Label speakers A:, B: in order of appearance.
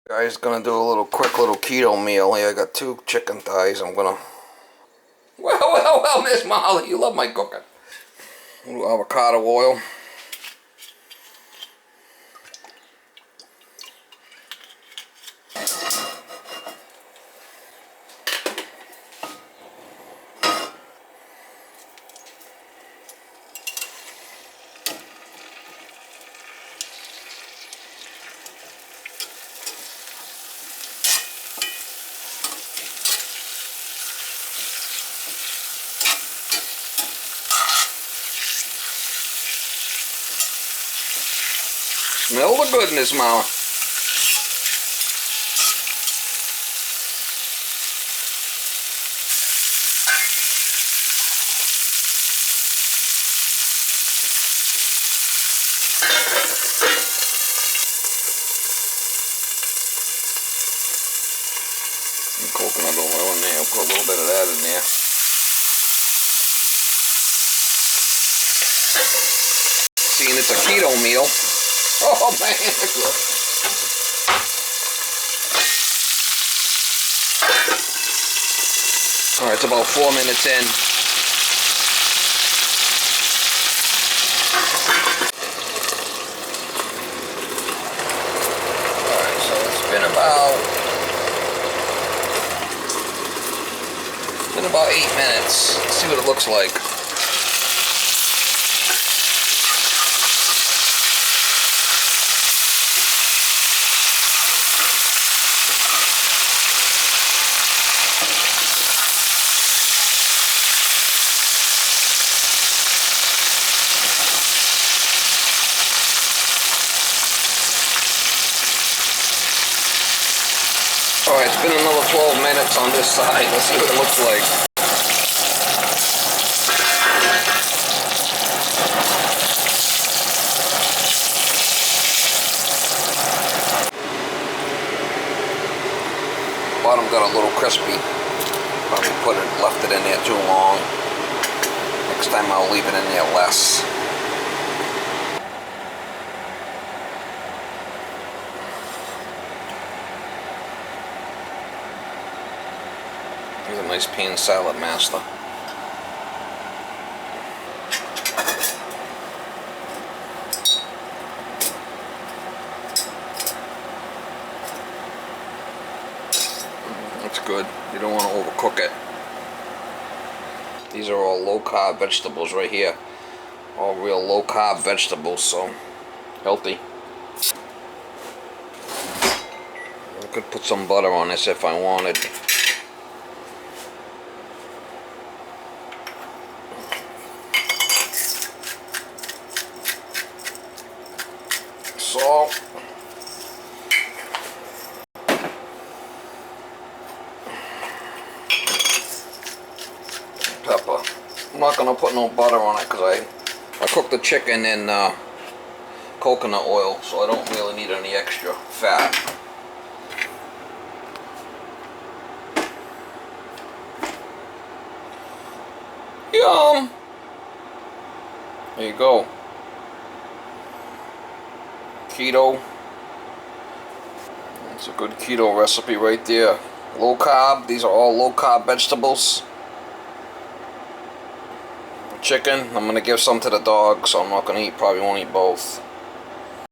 A: Guys, gonna do a quick little keto meal here. I got 2 chicken thighs. I'm gonna. Well, Miss Molly, you love my cooking. A little avocado oil. Smell the goodness, Mama. Some coconut oil in there. I'll put a little bit of that in there. Seeing it's a keto meal. Oh man, look. Alright, it's about 4 minutes in. Alright, so it's been about 8 minutes. Let's see what it looks like. Alright, it's been another 12 minutes on this side. Let's see what it looks like. Bottom got a little crispy. Probably left it in there too long. Next time I'll leave it in there less. Here's a nice pan salad master. That's good. You don't want to overcook it. These are all low-carb vegetables right here. All real low-carb vegetables, so healthy. I could put some butter on this if I wanted. Salt. Pepper. I'm not going to put no butter on it because I cook the chicken in coconut oil, so I don't really need any extra fat. Yum! There you go. Keto. It's a good keto recipe right there. Low carb. These are all low carb vegetables. Chicken. I'm gonna give some to the dog, so I'm not gonna eat. Probably won't eat both.